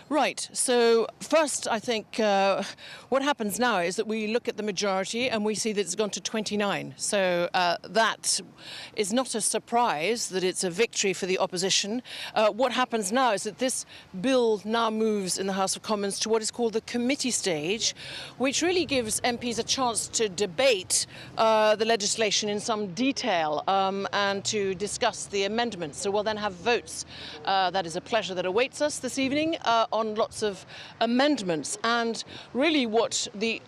Right. So first, I think what happens now is that we look at the majority and we see that it's gone to 29. So that is not a surprise that it's a victory for the opposition. What happens now is that this bill now moves in the House of Commons to what is called the committee stage, which really gives MPs a chance to debate the legislation in some detail and to discuss the amendments. So we'll then have votes. That is a pleasure that awaits us this evening on lots of amendments, and really what the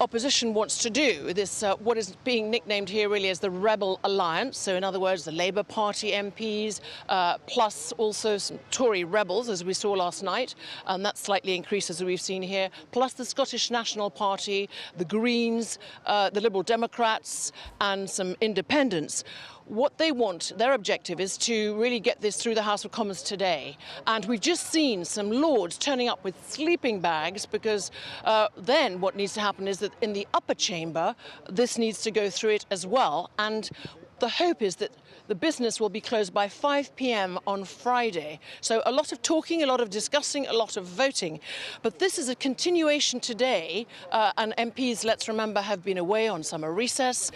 opposition wants to do, this what is being nicknamed here really as the Rebel Alliance. So in other words, the Labour Party MPs, plus also some Tory rebels, as we saw last night, and that slightly increased as we've seen here, plus the Scottish National Party, the Greens, the Liberal Democrats, and some independents. What they want, their objective, is to really get this through the House of Commons today. And we've just seen some lords turning up with sleeping bags because then what needs to happen is that in the upper chamber, this needs to go through it as well. And the hope is that the business will be closed by 5 p.m. on Friday. So a lot of talking, a lot of discussing, a lot of voting. But this is a continuation today, and MPs, let's remember, have been away on summer recess.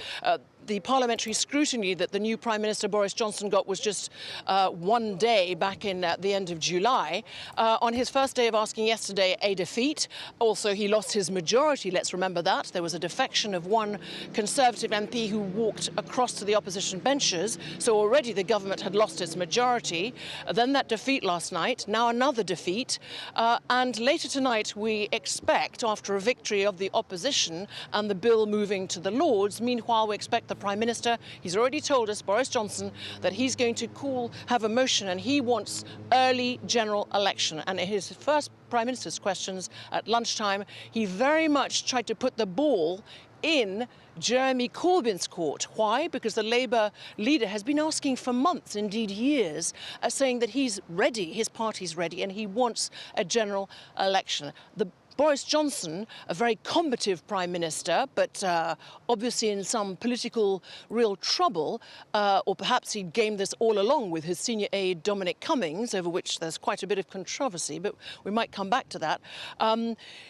The parliamentary scrutiny that the new Prime Minister Boris Johnson got was just 1 day back in the end of July. On his first day of asking yesterday, a defeat. Also, he lost his majority, let's remember that. There was a defection of one Conservative MP who walked across to the opposition benches. So already the government had lost its majority. Then that defeat last night, now another defeat. And later tonight, we expect, after a victory of the opposition and the bill moving to the Lords, meanwhile, we expect the Prime Minister, he's already told us, Boris Johnson, that he's going to have a motion and he wants early general election. And in his first Prime Minister's questions at lunchtime, he very much tried to put the ball in Jeremy Corbyn's court. Why? Because the Labour leader has been asking for months, indeed years, saying that he's ready, his party's ready, and he wants a general election. Boris Johnson, a very combative Prime Minister, but obviously in some political real trouble, or perhaps he'd gamed this all along with his senior aide Dominic Cummings, over which there's quite a bit of controversy, but we might come back to that.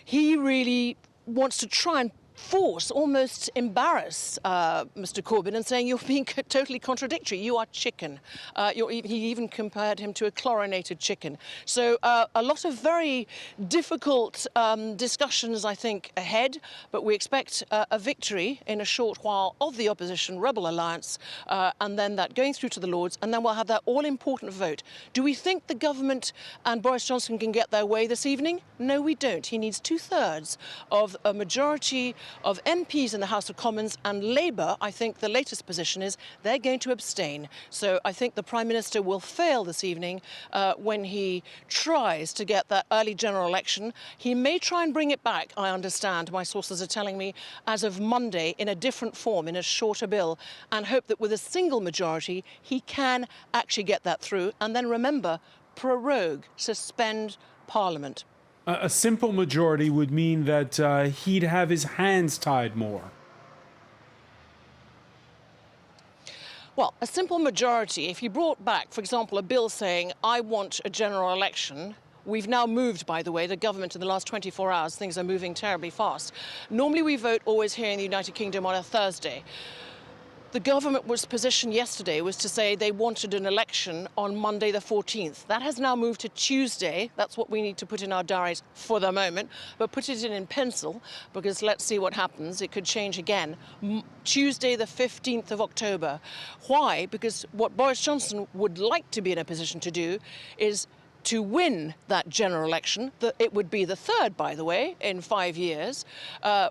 He really wants to try and force, almost embarrass Mr. Corbyn and saying, you're being totally contradictory. You are chicken. He even compared him to a chlorinated chicken. So a lot of very difficult discussions, I think, ahead. But we expect a victory in a short while of the opposition Rebel Alliance, and then that going through to the Lords, and then we'll have that all-important vote. Do we think the government and Boris Johnson can get their way this evening? No, we don't. He needs 2/3 of a majority of MPs in the House of Commons, and Labour, I think the latest position is they're going to abstain. So I think the Prime Minister will fail this evening when he tries to get that early general election. He may try and bring it back, I understand, my sources are telling me, as of Monday in a different form, in a shorter bill, and hope that with a single majority he can actually get that through. And then remember, prorogue, suspend Parliament. A simple majority would mean that he'd have his hands tied more. Well, a simple majority, if you brought back, for example, a bill saying, I want a general election. We've now moved, by the way, the government in the last 24 hours. Things are moving terribly fast. Normally we vote always here in the United Kingdom on a Thursday. The government's position yesterday was to say they wanted an election on Monday the 14th. That has now moved to Tuesday. That's what we need to put in our diaries for the moment, but put it in pencil, because let's see what happens. It could change again. Tuesday the 15th of October. Why? Because what Boris Johnson would like to be in a position to do is to win that general election. It would be the third, by the way, in 5 years,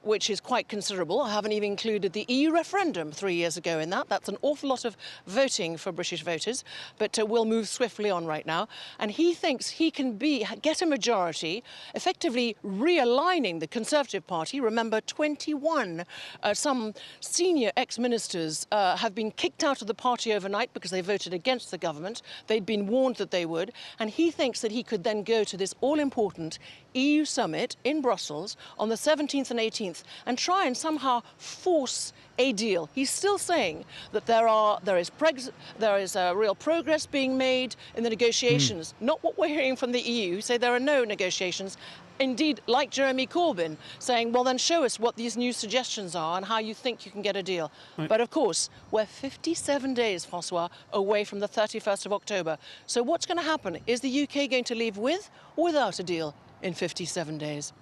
which is quite considerable. I haven't even included the EU referendum 3 years ago in that. That's an awful lot of voting for British voters, but we'll move swiftly on right now. And he thinks he can get a majority, effectively realigning the Conservative Party. Remember, 21 some senior ex-ministers have been kicked out of the party overnight because they voted against the government. They'd been warned that they would, and he thinks thinks that he could then go to this all-important EU summit in Brussels on the 17th and 18th and try and somehow force a deal. He's still saying that there is real progress being made in the negotiations, not what we're hearing from the EU, who say there are no negotiations. Indeed, like Jeremy Corbyn, saying, well, then show us what these new suggestions are and how you think you can get a deal. Right. But of course, we're 57 days, Francois, away from the 31st of October. So what's going to happen? Is the UK going to leave with or without a deal in 57 days?